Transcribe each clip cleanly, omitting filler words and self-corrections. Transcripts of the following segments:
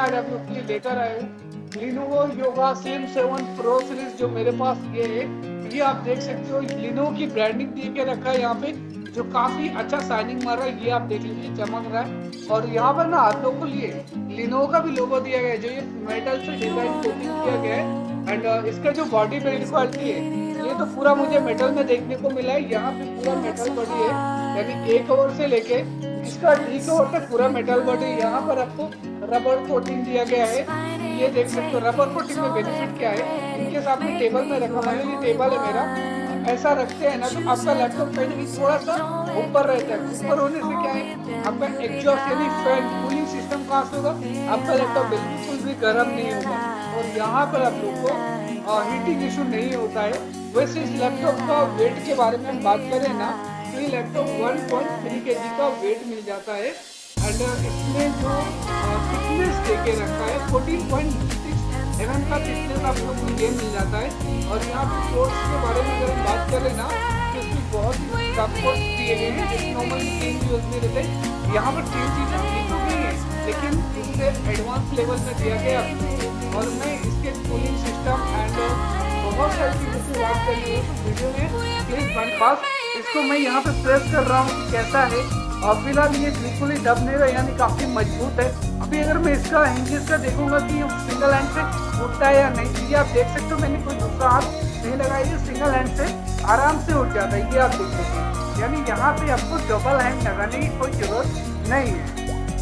आज आप लोग के लिए लेकर आया हूँ Lenovo yoga slim 7 pro series. जो मेरे पास ये आप देख सकते हो लिनोवो की ब्रांडिंग दे के रखा है यहाँ पे, जो काफी अच्छा शाइनिंग मार रहा है। ये आप देख लीजिए चमक रहा है। और यहाँ पर ना आप लोग को लिए लिनोवो का भी लोगो दिया गया है, जो ये मेटल से डिजाइन कोटिंग किया गया है। एंड इसका जो बॉडी बिल्ड क्वालिटी है ये तो पूरा मुझे मेटल में देखने को मिला है। यहाँ पे पूरा मेटल बॉडी है, यानी एक कवर से लेके इसका डी कवर तक पूरा मेटल बॉडी। यहाँ पर आपको रबर कोटिंग दिया गया है। ये देख सकते हो रबर कोटिंग में बेनिफिट क्या है। इनके सामने टेबल में रखा, मान लो ये टेबल है मेरा, ऐसा रखते हैं ना तो आपका लैपटॉप कहीं भी थोड़ा सा ऊपर रहता है। ऊपर होने से क्या है, आपका एग्जॉस्ट यानी फैन कूलिंग सिस्टम कहाँ से होगा, आपका लैपटॉप बिल्कुल भी गर्म नहीं होगा। और यहाँ पर आप लोग को हीटिंग इशू नहीं होता है। वैसे इस लैपटॉप का वेट के बारे में हम बात करें ना तो ये लैपटॉप 1.3 kg का वेट मिल जाता है। एंड इसमें जो थिकनेस देके रखा है 14.6 mm का थिकनेस आप लोग को ये मिल जाता है। और यहाँ पे पोर्ट्स के बारे में अगर हम बात करें ना तो इसमें बहुत ही कम पोर्ट्स दिए गए हैं, जैसे नॉर्मली 3 यूएसबी रहते हैं। यहाँ पर 3 चीजें दी तो गई है, लेकिन इससे एडवांस लेवल में दिया गया। और मैं इसके कूलिंग सिस्टम एंड बहुत सारी चीज़ों से बात कर रही हूँ तो वीडियो में प्लीज बन पास। इसको मैं यहाँ पे प्रेस कर रहा हूँ कैसा है। और फिलहाल ये बिल्कुल ही दब नहीं रहा, यानी काफी मजबूत है। अभी अगर मैं इसका हिंजेस का देखूंगा कि सिंगल हैंड से उठता है या नहीं, ये आप देख सकते हो मैंने कोई दूसरा हाथ नहीं लगाया, ये सिंगल हैंड से आराम से उठ जाता है। ये आप देख सकते हैं, यानी यहाँ पे आपको डबल हैंड लगाने की कोई जरूरत नहीं है।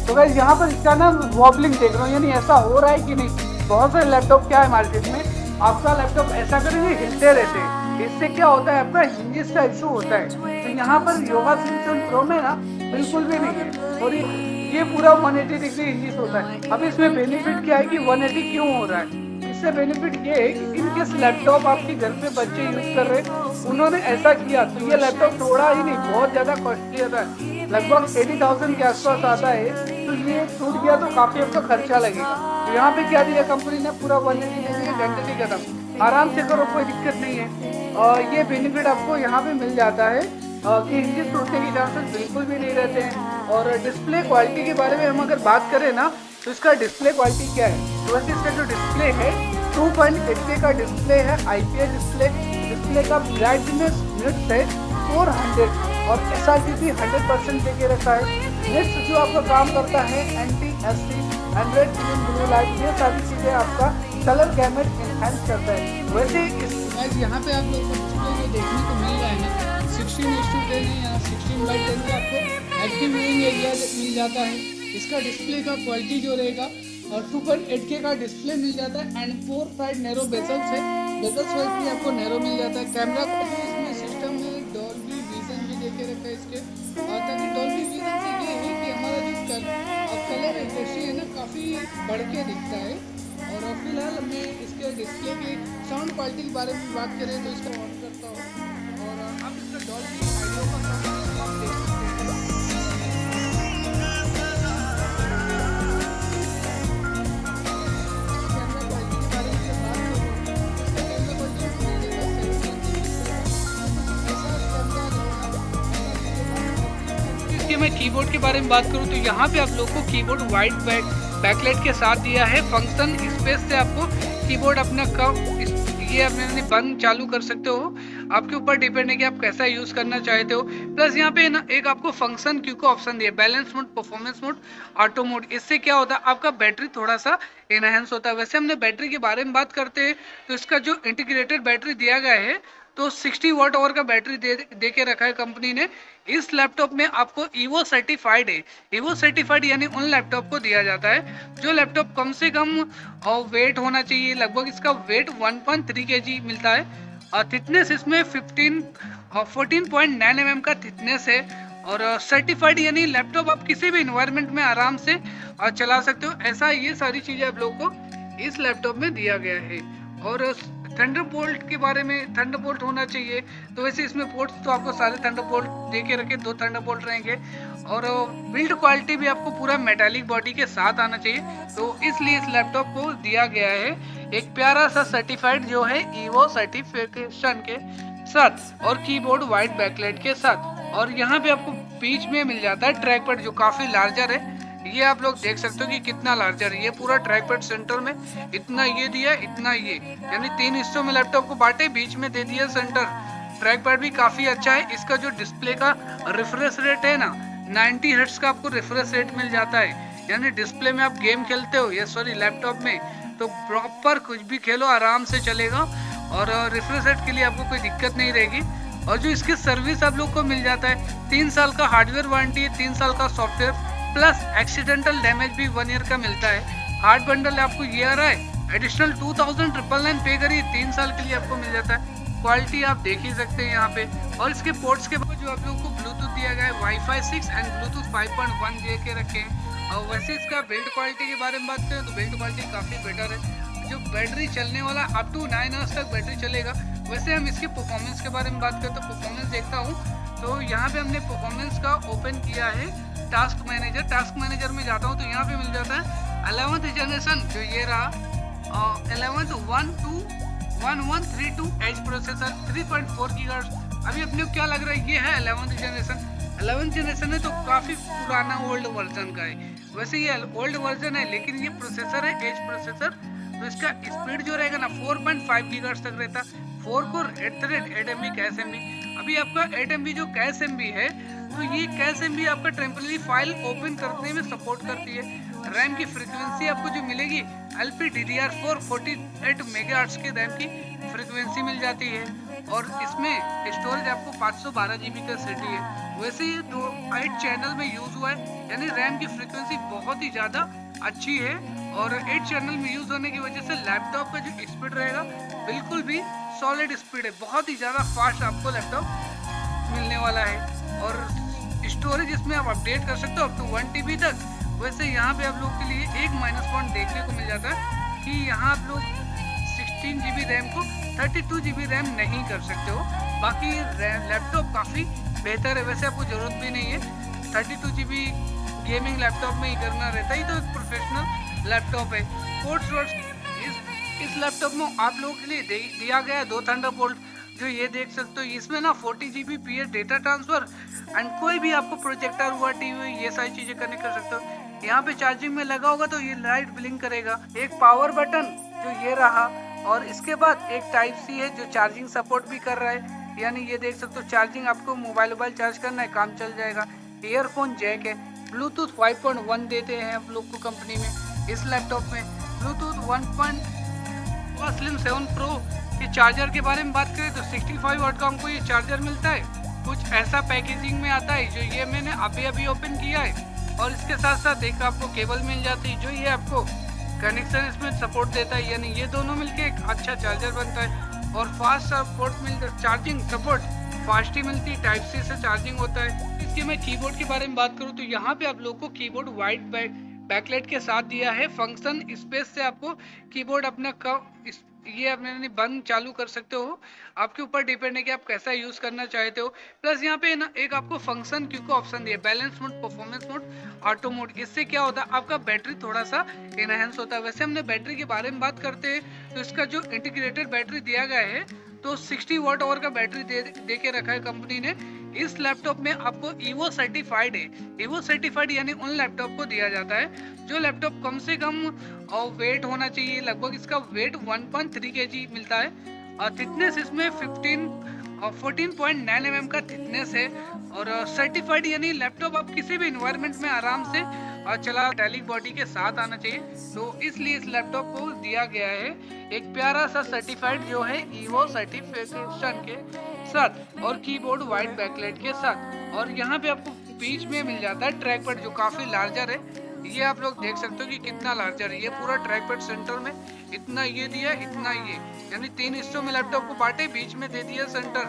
तो गाइस यहाँ पर इसका ना वॉबलिंग देख रहा हूँ, यानी ऐसा हो रहा है कि नहीं। बहुत सारे लैपटॉप क्या है मार्केट में, आपका लैपटॉप ऐसा करेंगे हिलते रहते हैं, इससे क्या होता है आपका हिंजेस का इशू होता है। तो यहाँ पर योगा स्लिम 7 प्रो में ना बिल्कुल भी नहीं है। और ये पूरा 180 डिग्री हिंजेस होता है। अब इसमें बेनिफिट क्या है कि 180 क्यों हो रहा है, इससे बेनिफिट ये है कि इनकेस लैपटॉप आपके घर पे बच्चे यूज कर रहे हैं, उन्होंने ऐसा किया तो ये लैपटॉप थोड़ा ही नहीं बहुत ज्यादा कॉस्टली आता है, लगभग 80,000 के आसपास आता है। तो ये टूट गया तो काफी आपका खर्चा लगेगा। तो यहाँ पे क्या दिया कंपनी ने, पूरा 180 डिग्री घंटे नहीं खत्म, आराम से करो कोई दिक्कत नहीं है। और ये बेनिफिट आपको यहाँ पे मिल जाता है कि हिंजेस टूटने के चांसेस बिल्कुल भी नहीं रहते हैं। और डिस्प्ले क्वालिटी के बारे में हम अगर बात करें ना तो इसका डिस्प्ले क्वालिटी क्या है, तो वैसे इसका जो डिस्प्ले है 2.8K का डिस्प्ले है, IPS डिस्प्ले। डिस्प्ले का ब्राइटनेस निट्स है 400 और SRTP 100% देके रखा है। निट्स जो आपका काम करता है anti-SC, 100 ब्लू लाइट, ये सारी चीजें आपका कलर गैमेट एनहांस करता है। वैसे इस यहाँ पे आप लोग को डिस्प्ले जो देखने को मिल रहा है ना 16:10 है, यहाँ 16:10 का आपको एक्टिव व्यूइंग एरिया मिल जाता है। इसका डिस्प्ले का क्वालिटी जो रहेगा और 2.8K का डिस्प्ले मिल जाता है। एंड 4 साइड नैरो बेजल्स है, बेजल्स वाइज भी आपको नैरो मिल जाता है। कैमरा का जो इसमें सिस्टम है डॉल्बी विजन भी देके रखा है इसके, और ताकि डॉल्बी विजन से ये है कि हमारा जो कलर एक्यूरेसी है ना काफ़ी बढ़ के दिखता है। और फिलहाल मैं इसके डिस्प्ले की साउंड क्वालिटी के बारे में बात करें तो इसको ऑन करता हूँ और आप इसका डॉल्बी ऑडियो का साउंड आप देख सकते हैं। मैं कीबोर्ड के बारे में बात करूं तो यहाँ पे आप लोग को कीबोर्ड वाइट बैकलाइट के साथ दिया है। फंक्शन स्पेस से आपको कीबोर्ड अपना ये अपने बंद चालू कर सकते हो, आपके ऊपर डिपेंड है कि आप कैसा यूज करना चाहते हो। प्लस यहाँ पे ना एक आपको फंक्शन क्यू का ऑप्शन दिया, balance mode, performance mode, auto mode. इससे क्या होता है आपका बैटरी थोड़ा सा एनहेंस होता है। वैसे हमने बैटरी के बारे में बात करते हैं तो इसका जो इंटीग्रेटेड बैटरी दिया गया है तो 60 वाट आवर का बैटरी दे के रखा है कंपनी ने। इस लैपटॉप में आपको ईवो सर्टिफाइड है। ईवो सर्टिफाइड यानी उन लैपटॉप को दिया जाता है जो लैपटॉप कम से कम वेट होना चाहिए, लगभग इसका वेट 1.3 kg मिलता है। और थिकनेस इसमें 14.9 mm का थिकनेस है। और सर्टिफाइड यानी लैपटॉप आप किसी भी इन्वायरमेंट में आराम से चला सकते हो। ऐसा ये सारी चीजें आप लोगों को इस लैपटॉप में दिया गया है। और थंडरबोल्ट के बारे में, थंडरबोल्ट होना चाहिए तो वैसे इसमें पोर्ट्स तो आपको सारे थंडरबोल्ट दे के रखे, 2 थंडरबोल्ट रहेंगे। और बिल्ड क्वालिटी भी आपको पूरा मेटालिक बॉडी के साथ आना चाहिए, तो इसलिए इस लैपटॉप को दिया गया है एक प्यारा सा सर्टिफाइड जो है ईवो सर्टिफिकेशन के साथ और कीबोर्ड वाइट बैकलाइट के साथ। और यहाँ पे आपको बीच में मिल जाता है ट्रैक पैड जो काफी लार्जर है। ये आप लोग देख सकते हो कि कितना लार्जर है। ये पूरा ट्रैक पैड सेंटर में इतना ये दिया, इतना ये, यानी 3 हिस्सों में लैपटॉप को बांटे, बीच में दे दिया सेंटर। ट्रैक पैड भी काफी अच्छा है। इसका जो डिस्प्ले का रिफ्रेश रेट है ना, 90 हर्ट्ज का आपको रिफ्रेश रेट मिल जाता है। यानी डिस्प्ले में आप गेम खेलते हो या सॉरी लैपटॉप में, तो प्रॉपर कुछ भी खेलो आराम से चलेगा और रिफ्रेश रेट के लिए आपको कोई दिक्कत नहीं रहेगी। और जो इसकी सर्विस आप लोग को मिल जाता है, 3 साल का हार्डवेयर वारंटी है, 3 साल का सॉफ्टवेयर प्लस एक्सीडेंटल डैमेज भी 1 ईयर का मिलता है। हार्ड बंडल आपको ये आ रहा है, एडिशनल 2999 पे करिए, 3 साल के लिए आपको मिल जाता है। क्वालिटी आप देख ही सकते हैं यहाँ पे। और इसके पोर्ट्स के बाद जो आप लोगों को ब्लूटूथ दिया गया है, वाईफाई 6 एंड ब्लूटूथ 5.1 दे के रखे हैं। और वैसे इसका बिल्ड क्वालिटी के बारे में बात करें तो बिल्ड क्वालिटी काफ़ी बेटर है। जो बैटरी चलने वाला अप टू 9 आवर्स तक बैटरी चलेगा। वैसे हम इसके परफॉर्मेंस के बारे में बात करें तो परफॉर्मेंस देखता हूँ, तो यहाँ पे हमने परफॉर्मेंस का ओपन किया है टास्क मैनेजर में जाता हूँ तो यहाँ पे मिल जाता है 11th जनरेशन, जो ये रहा 11th 121132 एज प्रोसेसर 3.4 गीगाहर्ट्ज। अभी अपने को क्या लग रहा है, ये है 11th जनरेशन है तो काफ़ी पुराना ओल्ड वर्जन का है। वैसे ये ओल्ड वर्जन है लेकिन ये प्रोसेसर है एज प्रोसेसर, तो इसका स्पीड जो रहेगा ना 4.5 गीगाहर्ट्ज तक रहता। 4 कोर 8 MB कैश MB। अभी आपका 8 MB जो कैश MB है, तो ये कैश MB आपका टेम्पररी फाइल ओपन करने में सपोर्ट करती है। रैम की फ्रीक्वेंसी आपको जो मिलेगी LPDDR4 48 मेगाहर्ट्ज के रैम की फ्रीक्वेंसी मिल जाती है। और इसमें स्टोरेज आपको 512 GB का सिटी है। वैसे ये 8 चैनल में यूज हुआ है, यानी रैम की फ्रीक्वेंसी बहुत ही ज़्यादा अच्छी है। और 8 चैनल में यूज होने की वजह से लैपटॉप का जो स्पीड रहेगा बिल्कुल भी सॉलिड स्पीड है, बहुत ही ज़्यादा फास्ट आपको लैपटॉप मिलने वाला है। और स्टोरेज इसमें आप अपडेट कर सकते हो अप टू 1 TB तक। वैसे यहाँ पे आप लोग के लिए एक माइनस पॉइंट देखने को मिल जाता है कि यहाँ आप लोग 16 GB रैम को 32 GB रैम नहीं कर सकते हो। बाकी लैपटॉप काफ़ी बेहतर है, वैसे आपको ज़रूरत भी नहीं है 32 GB गेमिंग लैपटॉप में ही करना रहता है, तो एक प्रोफेशनल लैपटॉप है। पोर्ट्स इस लैपटॉप में आप लोगों के लिए दिया गया है 2 थंडरबोल्ट, जो ये देख सकते हो। इसमें ना 40 Gbps डेटा ट्रांसफर एंड कोई भी आपको प्रोजेक्टर हुआ, टीवी, ये सारी चीज़ें कनेक्ट कर सकते हो। यहाँ पे चार्जिंग में लगा होगा तो ये लाइट ब्लिंक करेगा। एक पावर बटन जो ये रहा, और इसके बाद एक टाइप सी है जो चार्जिंग सपोर्ट भी कर रहा है, यानी ये देख सकते हो चार्जिंग आपको मोबाइल चार्ज करना है, काम चल जाएगा। ईयरफोन जैक है, ब्लूटूथ 5.1 देते हैं आप लोग को कंपनी में इस लैपटॉप में। ब्लूटूथ 1. स्लिम 7 प्रो के चार्जर के बारे में बात करें तो 65 वाट का हमको ये चार्जर मिलता है। कुछ ऐसा पैकेजिंग में आता है, जो ये मैंने अभी ओपन किया है। और इसके साथ साथ एक आपको केबल मिल जाती है, जो ये आपको कनेक्शन इसमें सपोर्ट देता है, यानी ये दोनों मिलके एक अच्छा चार्जर बनता है। और फास्ट सपोर्ट मिलता, चार्जिंग सपोर्ट फास्ट ही मिलती है, टाइप सी से चार्जिंग होता है। इसके मैं कीबोर्ड के बारे में बात करूँ तो यहाँ पे आप लोग को कीबोर्ड वाइट बैकलाइट के साथ दिया है। फंक्शन स्पेस से आपको कीबोर्ड अपना ये अपने बंद चालू कर सकते हो, आपके ऊपर डिपेंड है कि आप कैसा यूज करना चाहते हो। प्लस यहाँ पे ना एक आपको फंक्शन क्यू का ऑप्शन दिया, balance mode, performance mode, auto mode. इससे क्या होता है, आपका बैटरी थोड़ा सा इनहेंस होता है। वैसे हमने बैटरी के बारे में बात करते हैं तो इसका जो इंटीग्रेटेड बैटरी दिया गया है तो 60 वाट आवर का बैटरी दे के रखा है कंपनी ने। इस लैपटॉप में आपको ईवो सर्टिफाइड है। ईवो सर्टिफाइड यानी उन लैपटॉप को दिया जाता है जो लैपटॉप कम से कम वेट होना चाहिए, लगभग इसका वेट 1.3 kg मिलता है। और थिकनेस इसमें 14.9 mm का थिकनेस है। और सर्टिफाइड यानी लैपटॉप आप किसी भी इन्वायरमेंट में आराम से चला, मेटालिक बॉडी के साथ आना चाहिए, तो इसलिए इस लैपटॉप को दिया गया है एक प्यारा सा सर्टिफाइड जो है ईवो सर्टिफिकेशन के साथ और कीबोर्ड वाइट बैकलाइट के साथ। और यहाँ पे आपको बीच में मिल जाता है ट्रैक पैड जो काफी लार्जर है। ये आप लोग देख सकते हो कि कितना लार्जर है। ये पूरा ट्रैक पैड सेंटर में इतना ये दिया, इतना ये, यानी 3 हिस्सों में लैपटॉप को बांटे, बीच में दे दिया सेंटर।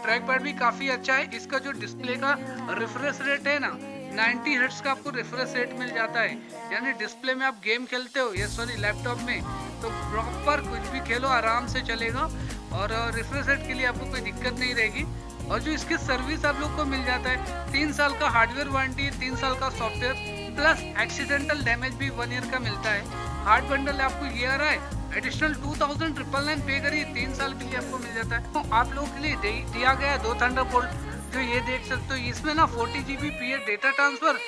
ट्रैक पैड भी काफी अच्छा है। इसका जो डिस्प्ले का रिफ्रेश रेट है ना, 90 हर्ट्ज का आपको रिफ्रेश रेट मिल जाता है, यानी डिस्प्ले में आप गेम खेलते हो या सॉरी लैपटॉप में, तो प्रॉपर कुछ भी खेलो आराम से चलेगा और रिफ्रेश रेट के लिए आपको कोई दिक्कत नहीं रहेगी। और जो इसकी सर्विस आप लोग को मिल जाता है, 3 साल का हार्डवेयर वारंटी, 3 साल का सॉफ्टवेयर प्लस एक्सीडेंटल डैमेज भी 1 ईयर का मिलता है। हार्ड बंडल आपको ये आ रहा है, एडिशनल 2999 पे करिए, 3 साल के लिए आपको मिल जाता है। तो आप लोगों के लिए दिया गया 2 थंडरबोल्ट, जो ये देख सकते हो। इसमें ना 40 Gbps डेटा ट्रांसफर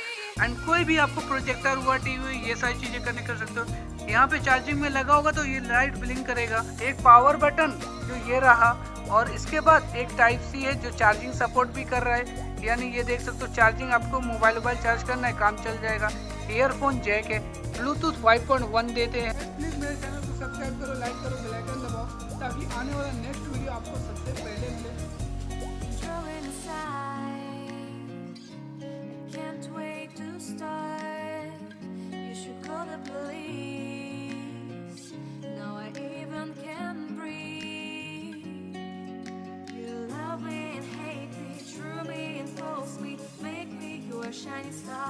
एंड कोई भी आपको प्रोजेक्टर हुआ, टीवी हुई, ये सारी चीजें करने कर सकते हो। यहाँ पे चार्जिंग में लगा होगा तो ये लाइट ब्लिंक करेगा। एक पावर बटन जो ये रहा, और इसके बाद एक टाइप सी है जो चार्जिंग सपोर्ट भी कर रहा है, यानी ये देख सकते हो चार्जिंग आपको मोबाइल चार्ज करना है, काम चल जाएगा। ईयरफोन जैक है, ब्लूटूथ 5.1 देते हैं। प्लीज मेरे चैनल को सब्सक्राइब करो, लाइक करो, बेल आइकन दबाओ ताकि आने वाला नेक्स्ट वीडियो आपको सबसे पहले मिले। Shining star.